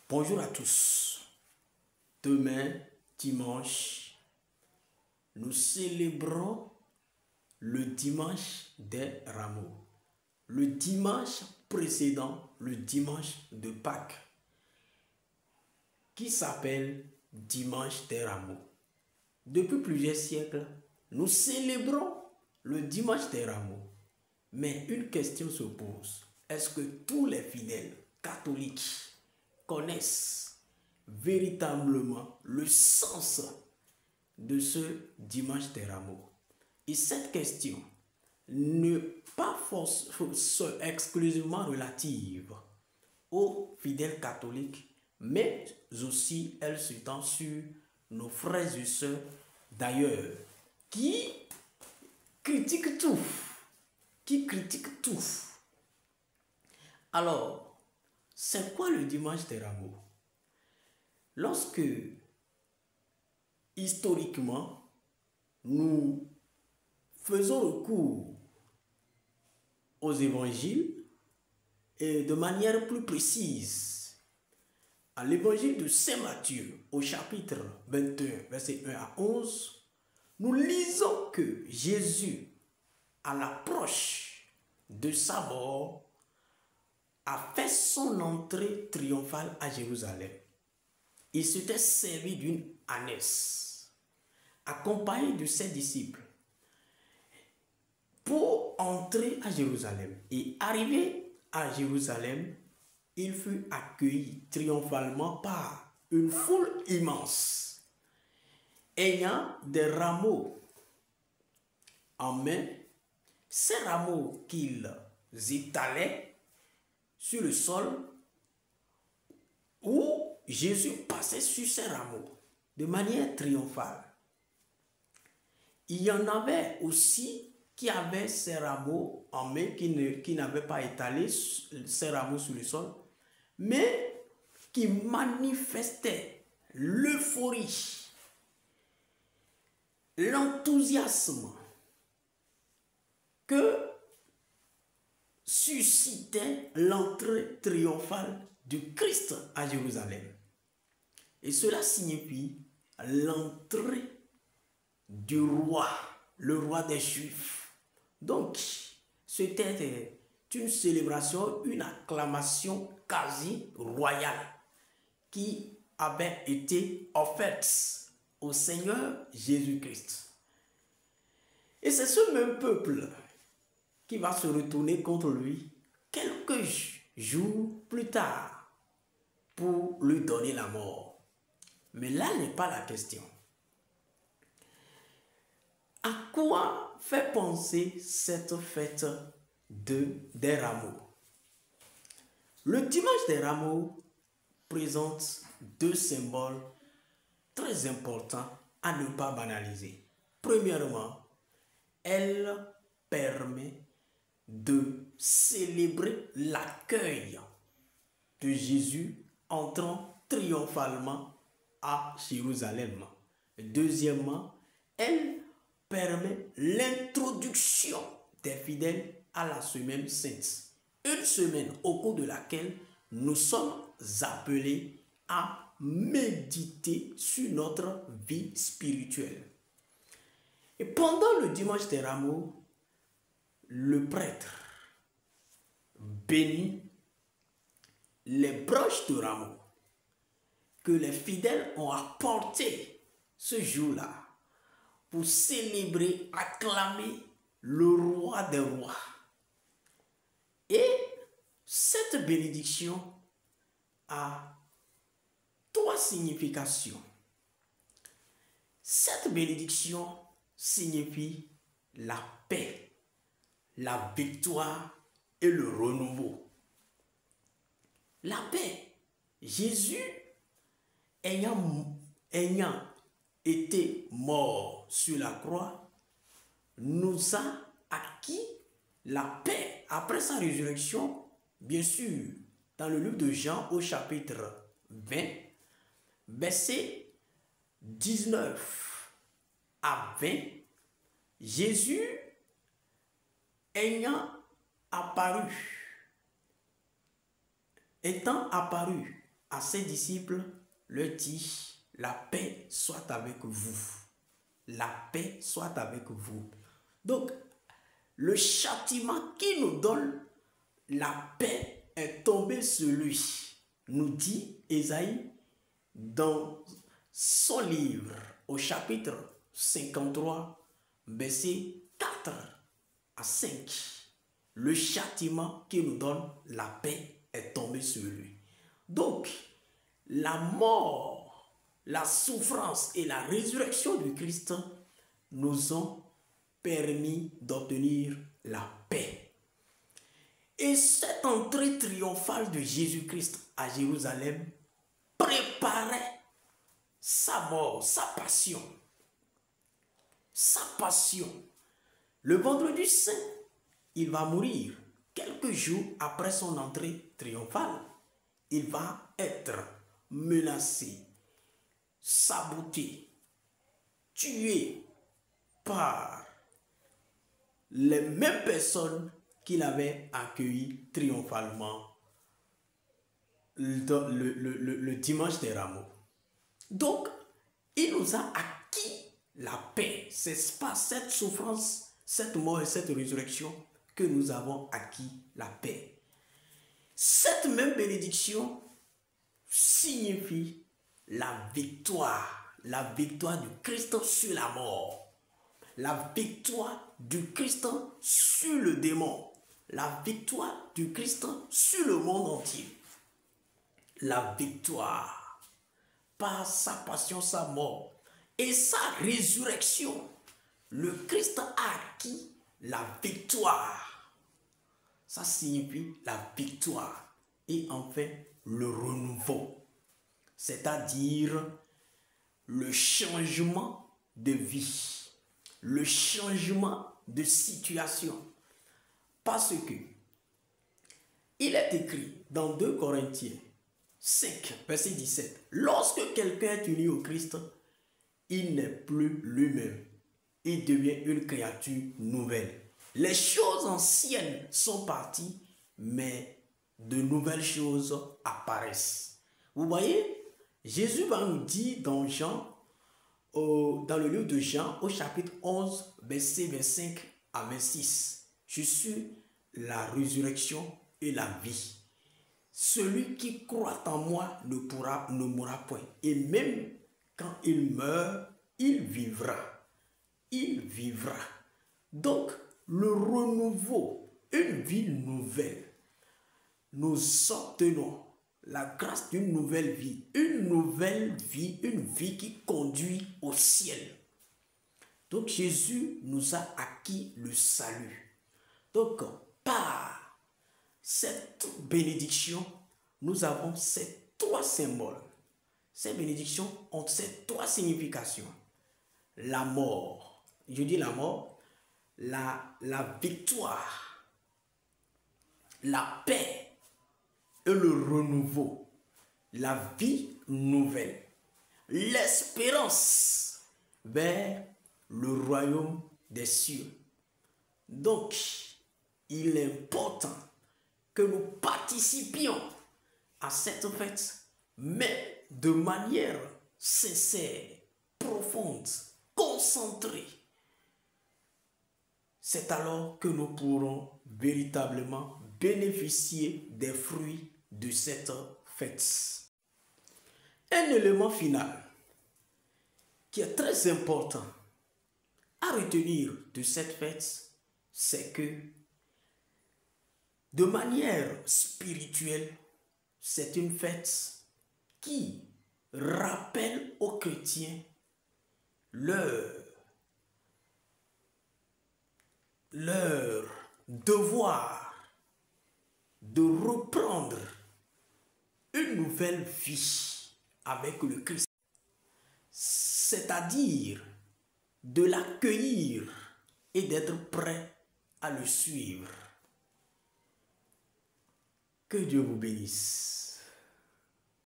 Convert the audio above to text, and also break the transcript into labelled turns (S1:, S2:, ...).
S1: Bonjour à tous. Demain, dimanche, nous célébrons le dimanche des Rameaux. Le dimanche précédent, le dimanche de Pâques, qui s'appelle dimanche des Rameaux. Depuis plusieurs siècles, nous célébrons le dimanche des Rameaux. Mais une question se pose. Est-ce que tous les fidèles catholiques connaissent véritablement le sens de ce dimanche des Rameaux? Et cette question n'est pas exclusivement relative aux fidèles catholiques, mais aussi elle s'étend sur nos frères et sœurs d'ailleurs qui critiquent tout. Alors, c'est quoi le dimanche des Rameaux? Lorsque, historiquement, nous faisons recours aux évangiles et de manière plus précise à l'évangile de Saint Matthieu au chapitre 21, verset 1 à 11, nous lisons que Jésus, à l'approche de sa mort, a fait son entrée triomphale à Jérusalem. Il s'était servi d'une ânesse, accompagné de ses disciples, pour entrer à Jérusalem. Et arrivé à Jérusalem, il fut accueilli triomphalement par une foule immense, ayant des rameaux en main. Ces rameaux qu'ils étalaient sur le sol, où Jésus passait sur ces rameaux de manière triomphale. Il y en avait aussi qui avaient ces rameaux en main, qui n'avaient pas étalé ces rameaux sur le sol, mais qui manifestaient l'euphorie, l'enthousiasme que suscitait l'entrée triomphale du Christ à Jérusalem. Et cela signifie l'entrée du roi, le roi des Juifs. Donc, c'était une célébration, une acclamation quasi royale qui avait été offerte au Seigneur Jésus-Christ. Et c'est ce même peuple qui va se retourner contre lui quelques jours plus tard pour lui donner la mort. Mais là n'est pas la question. À quoi fait penser cette fête des Rameaux? Le dimanche des Rameaux présente deux symboles très importants à ne pas banaliser. Premièrement, elle permet de célébrer l'accueil de Jésus entrant triomphalement à Jérusalem. Deuxièmement, elle permet l'introduction des fidèles à la semaine sainte. Une semaine au cours de laquelle nous sommes appelés à méditer sur notre vie spirituelle. Et pendant le dimanche des Rameaux, le prêtre bénit les broches de rameaux que les fidèles ont apportées ce jour-là pour célébrer, acclamer le roi des rois. Et cette bénédiction a trois significations. Cette bénédiction signifie la paix, la victoire et le renouveau. La paix. Jésus, ayant été mort sur la croix, nous a acquis la paix après sa résurrection. Bien sûr, dans le livre de Jean au chapitre 20, verset 19 à 20, Jésus étant apparu à ses disciples, leur dit, la paix soit avec vous. La paix soit avec vous. Donc, le châtiment qui nous donne la paix est tombé sur lui, nous dit Ésaïe dans son livre au chapitre 53, versets 4 à 5. Le châtiment qui nous donne la paix est tombé sur lui. Donc, la mort, la souffrance et la résurrection du Christ nous ont permis d'obtenir la paix. Et cette entrée triomphale de Jésus-Christ à Jérusalem préparait sa mort, sa passion. Sa passion. Le vendredi saint, il va mourir. Quelques jours après son entrée triomphale, il va être menacé, saboté, tué par les mêmes personnes qu'il avait accueillies triomphalement le dimanche des Rameaux. Donc, il nous a acquis la paix. C'est par cette souffrance, cette mort et cette résurrection que nous avons acquis la paix. Cette même bénédiction signifie la victoire du Christ sur la mort, la victoire du Christ sur le démon, la victoire du Christ sur le monde entier. La victoire par sa passion, sa mort et sa résurrection. Le Christ a acquis la victoire. Ça signifie la victoire et enfin le renouveau, c'est-à-dire le changement de vie, le changement de situation. Parce que il est écrit dans 2 Corinthiens 5, verset 17, lorsque quelqu'un est uni au Christ, il n'est plus lui-même. Il devient une créature nouvelle. Les choses anciennes sont parties, mais de nouvelles choses apparaissent. Vous voyez, Jésus va nous dire dans le livre de Jean, au chapitre 11, verset 25 à 26, je suis la résurrection et la vie. Celui qui croit en moi ne mourra point. Et même quand il meurt, il vivra. Il vivra. Donc, le renouveau, une vie nouvelle. Nous obtenons la grâce d'une nouvelle vie. Une vie qui conduit au ciel. Donc, Jésus nous a acquis le salut. Donc, par cette bénédiction, nous avons ces 3 symboles. Ces bénédictions ont ces 3 significations. La mort, je dis la mort, la victoire, la paix et le renouveau, la vie nouvelle, l'espérance vers le royaume des cieux. Donc, il est important que nous participions à cette fête, mais de manière sincère, profonde, concentrée. C'est alors que nous pourrons véritablement bénéficier des fruits de cette fête. Un élément final qui est très important à retenir de cette fête, c'est que de manière spirituelle, c'est une fête qui rappelle aux chrétiens leur devoir de reprendre une nouvelle vie avec le Christ, c'est-à-dire de l'accueillir et d'être prêt à le suivre. Que Dieu vous bénisse.